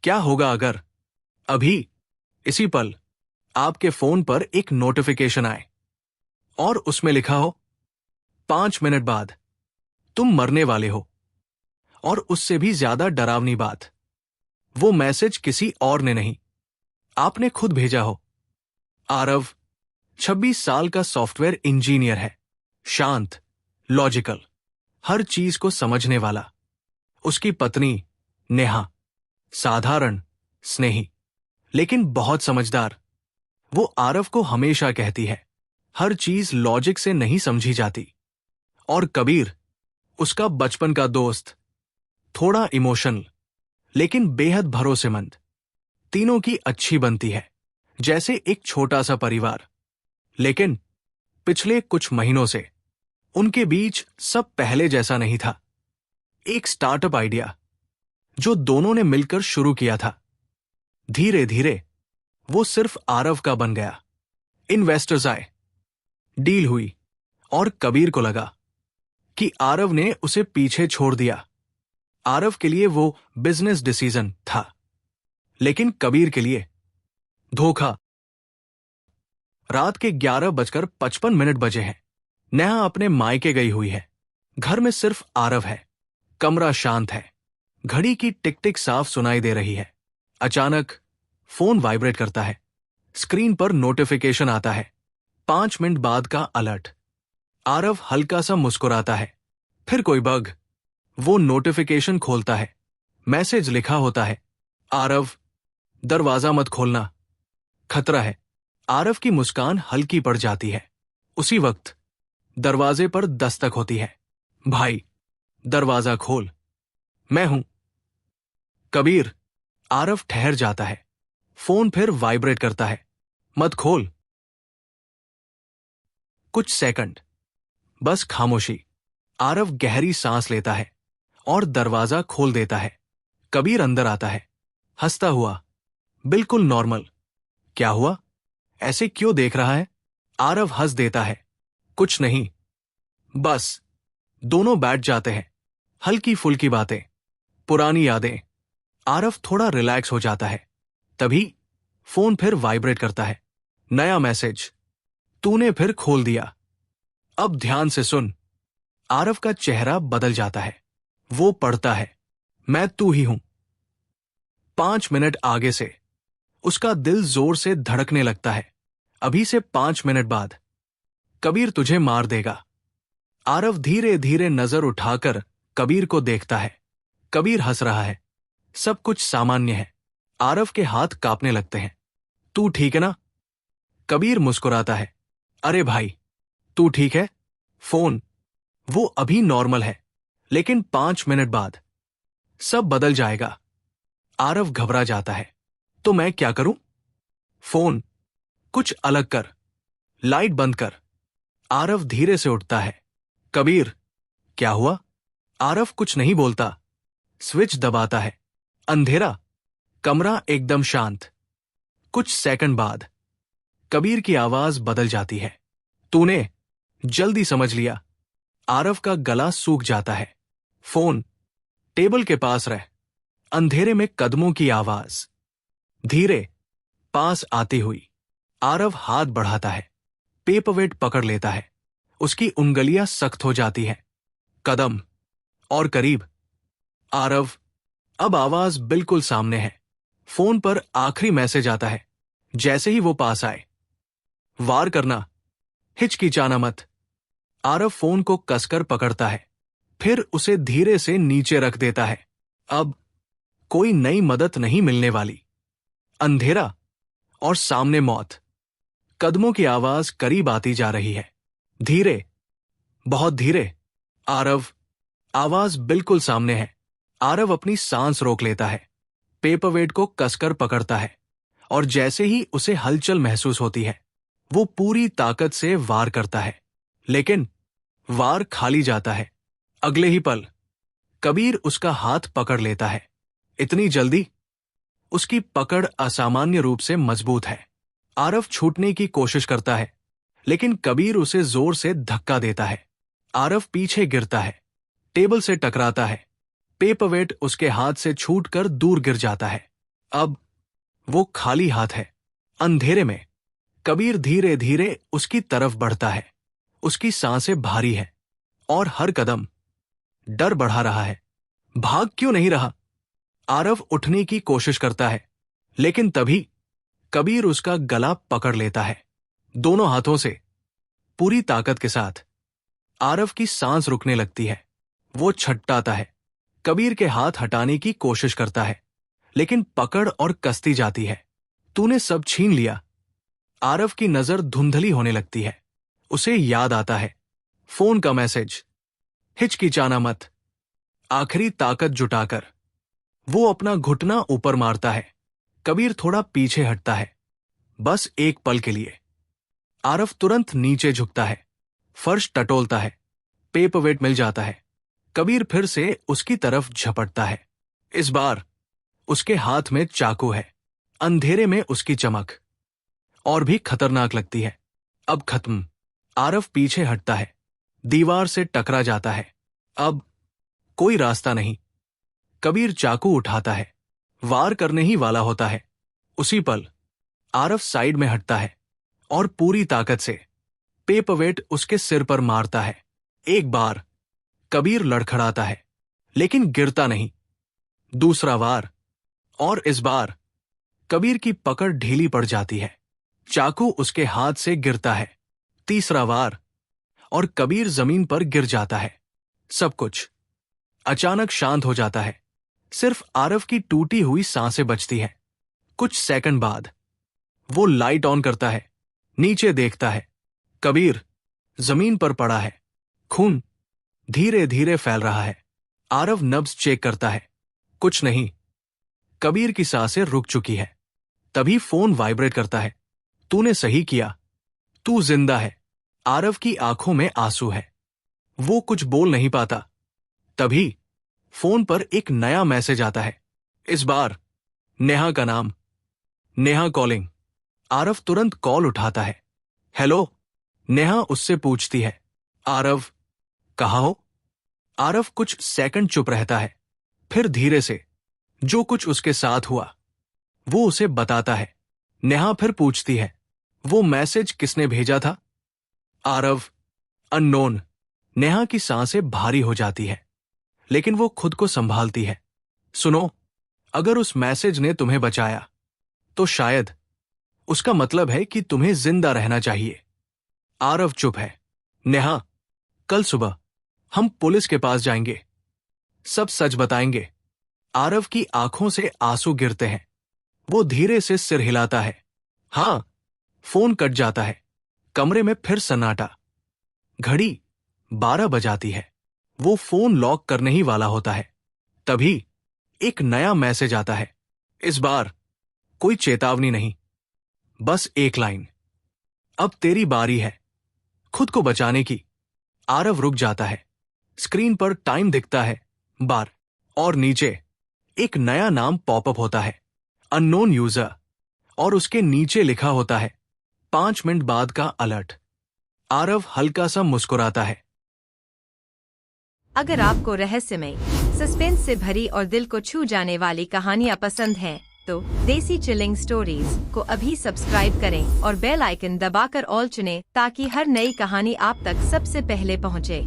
क्या होगा अगर अभी इसी पल आपके फोन पर एक नोटिफिकेशन आए और उसमें लिखा हो 5 मिनट बाद तुम मरने वाले हो। और उससे भी ज्यादा डरावनी बात, वो मैसेज किसी और ने नहीं, आपने खुद भेजा हो। आरव 26 साल का सॉफ्टवेयर इंजीनियर है, शांत, लॉजिकल, हर चीज को समझने वाला। उसकी पत्नी नेहा साधारण, स्नेही, लेकिन बहुत समझदार। वो आरव को हमेशा कहती है हर चीज लॉजिक से नहीं समझी जाती। और कबीर उसका बचपन का दोस्त, थोड़ा इमोशनल लेकिन बेहद भरोसेमंद। तीनों की अच्छी बनती है, जैसे एक छोटा सा परिवार। लेकिन पिछले कुछ महीनों से उनके बीच सब पहले जैसा नहीं था। एक स्टार्टअप आइडिया जो दोनों ने मिलकर शुरू किया था, धीरे धीरे वो सिर्फ आरव का बन गया। इन्वेस्टर्स आए, डील हुई, और कबीर को लगा कि आरव ने उसे पीछे छोड़ दिया। आरव के लिए वो बिजनेस डिसीजन था, लेकिन कबीर के लिए धोखा। रात के 11:55 बजे हैं। नेहा अपने मायके गई हुई है। घर में सिर्फ आरव है। कमरा शांत है। घड़ी की टिक टिक साफ सुनाई दे रही है। अचानक फोन वाइब्रेट करता है। स्क्रीन पर नोटिफिकेशन आता है, 5 मिनट बाद का अलर्ट। आरव हल्का सा मुस्कुराता है। फिर कोई बग। वो नोटिफिकेशन खोलता है। मैसेज लिखा होता है, आरव, दरवाजा मत खोलना, खतरा है। आरव की मुस्कान हल्की पड़ जाती है। उसी वक्त दरवाजे पर दस्तक होती है। भाई, दरवाजा खोल, मैं हूं। कबीर। आरव ठहर जाता है। फोन फिर वाइब्रेट करता है, मत खोल। कुछ सेकंड, बस खामोशी। आरव गहरी सांस लेता है और दरवाजा खोल देता है। कबीर अंदर आता है, हंसता हुआ, बिल्कुल नॉर्मल। क्या हुआ? ऐसे क्यों देख रहा है? आरव हंस देता है, कुछ नहीं, बस। दोनों बैठ जाते हैं। हल्की फुल्की बातें, पुरानी यादें। आरव थोड़ा रिलैक्स हो जाता है। तभी फोन फिर वाइब्रेट करता है। नया मैसेज, तूने फिर खोल दिया। अब ध्यान से सुन। आरव का चेहरा बदल जाता है। वो पढ़ता है, मैं तू ही हूं। 5 मिनट आगे से उसका दिल जोर से धड़कने लगता है। अभी से 5 मिनट बाद कबीर तुझे मार देगा। आरव धीरे धीरे नजर उठाकर कबीर को देखता है। कबीर हंस रहा है। सब कुछ सामान्य है। आरव के हाथ कांपने लगते हैं। तू ठीक है ना? कबीर मुस्कुराता है, अरे भाई, तू ठीक है? फोन। वो अभी नॉर्मल है, लेकिन 5 मिनट बाद सब बदल जाएगा। आरव घबरा जाता है। तो मैं क्या करूं? फोन कुछ अलग कर, लाइट बंद कर। आरव धीरे से उठता है। कबीर, क्या हुआ? आरव कुछ नहीं बोलता। स्विच दबाता है। अंधेरा। कमरा एकदम शांत। कुछ सेकंड बाद कबीर की आवाज बदल जाती है, तूने जल्दी समझ लिया। आरव का गला सूख जाता है। फोन टेबल के पास रह। अंधेरे में कदमों की आवाज धीरे पास आती हुई। आरव हाथ बढ़ाता है, पेपरवेट पकड़ लेता है। उसकी उंगलियां सख्त हो जाती हैं। कदम और करीब। आरव। अब आवाज बिल्कुल सामने है। फोन पर आखिरी मैसेज आता है, जैसे ही वो पास आए, वार करना, हिचकिचाना मत। आरव फोन को कसकर पकड़ता है, फिर उसे धीरे से नीचे रख देता है। अब कोई नई मदद नहीं मिलने वाली। अंधेरा और सामने मौत। कदमों की आवाज करीब आती जा रही है, धीरे, बहुत धीरे। आरव। आवाज बिल्कुल सामने है। आरव अपनी सांस रोक लेता है, पेपरवेट को कसकर पकड़ता है, और जैसे ही उसे हलचल महसूस होती है, वो पूरी ताकत से वार करता है। लेकिन वार खाली जाता है। अगले ही पल कबीर उसका हाथ पकड़ लेता है। इतनी जल्दी? उसकी पकड़ असामान्य रूप से मजबूत है। आरव छूटने की कोशिश करता है, लेकिन कबीर उसे जोर से धक्का देता है। आरव पीछे गिरता है, टेबल से टकराता है। पेपरवेट उसके हाथ से छूटकर दूर गिर जाता है। अब वो खाली हाथ है। अंधेरे में कबीर धीरे धीरे उसकी तरफ बढ़ता है। उसकी सांसें भारी है और हर कदम डर बढ़ा रहा है। भाग क्यों नहीं रहा? आरव उठने की कोशिश करता है, लेकिन तभी कबीर उसका गला पकड़ लेता है। दोनों हाथों से पूरी ताकत के साथ आरव की सांस रुकने लगती है। वो छटपटाता है, कबीर के हाथ हटाने की कोशिश करता है, लेकिन पकड़ और कसती जाती है। तूने सब छीन लिया। आरव की नजर धुंधली होने लगती है। उसे याद आता है फोन का मैसेज। हिचकिचाना मत। आखिरी ताकत जुटाकर वो अपना घुटना ऊपर मारता है। कबीर थोड़ा पीछे हटता है, बस एक पल के लिए। आरव तुरंत नीचे झुकता है, फर्श टटोलता है, पेपरवेट मिल जाता है। कबीर फिर से उसकी तरफ झपटता है। इस बार उसके हाथ में चाकू है। अंधेरे में उसकी चमक और भी खतरनाक लगती है। अब खत्म। आरव पीछे हटता है, दीवार से टकरा जाता है। अब कोई रास्ता नहीं। कबीर चाकू उठाता है, वार करने ही वाला होता है। उसी पल आरव साइड में हटता है और पूरी ताकत से पेपरवेट उसके सिर पर मारता है। एक बार कबीर लड़खड़ाता है, लेकिन गिरता नहीं। दूसरा वार, और इस बार कबीर की पकड़ ढीली पड़ जाती है। चाकू उसके हाथ से गिरता है। तीसरा वार, और कबीर जमीन पर गिर जाता है। सब कुछ अचानक शांत हो जाता है। सिर्फ आरव की टूटी हुई सांसें बचती हैं। कुछ सेकंड बाद वो लाइट ऑन करता है, नीचे देखता है। कबीर जमीन पर पड़ा है, खून धीरे धीरे फैल रहा है। आरव नब्ज चेक करता है, कुछ नहीं। कबीर की सांसें रुक चुकी है। तभी फोन वाइब्रेट करता है। तूने सही किया, तू जिंदा है। आरव की आंखों में आंसू है। वो कुछ बोल नहीं पाता। तभी फोन पर एक नया मैसेज आता है। इस बार नेहा का नाम। नेहा कॉलिंग। आरव तुरंत कॉल उठाता है। हेलो। नेहा उससे पूछती है, आरव कहाँ हो? आरव कुछ सेकंड चुप रहता है, फिर धीरे से जो कुछ उसके साथ हुआ वो उसे बताता है। नेहा फिर पूछती है, वो मैसेज किसने भेजा था? आरव, अननोन। नेहा की सांसें भारी हो जाती है, लेकिन वो खुद को संभालती है। सुनो, अगर उस मैसेज ने तुम्हें बचाया तो शायद उसका मतलब है कि तुम्हें जिंदा रहना चाहिए। आरव चुप है। नेहा, कल सुबह हम पुलिस के पास जाएंगे, सब सच बताएंगे। आरव की आंखों से आंसू गिरते हैं। वो धीरे से सिर हिलाता है। हां। फोन कट जाता है। कमरे में फिर सन्नाटा। घड़ी 12 बजाती है। वो फोन लॉक करने ही वाला होता है। तभी एक नया मैसेज आता है। इस बार कोई चेतावनी नहीं, बस एक लाइन, अब तेरी बारी है खुद को बचाने की। आरव रुक जाता है। स्क्रीन पर टाइम दिखता है, बार, और नीचे एक नया नाम पॉपअप होता है, अननोन यूजर, और उसके नीचे लिखा होता है 5 मिनट बाद का अलर्ट। आरव हल्का सा मुस्कुराता है। अगर आपको रहस्यमय, सस्पेंस से भरी और दिल को छू जाने वाली कहानियां पसंद हैं, तो देसी चिलिंग स्टोरीज को अभी सब्सक्राइब करें और बेल आइकन दबाकर ऑल चुनें ताकि हर नई कहानी आप तक सबसे पहुंचे।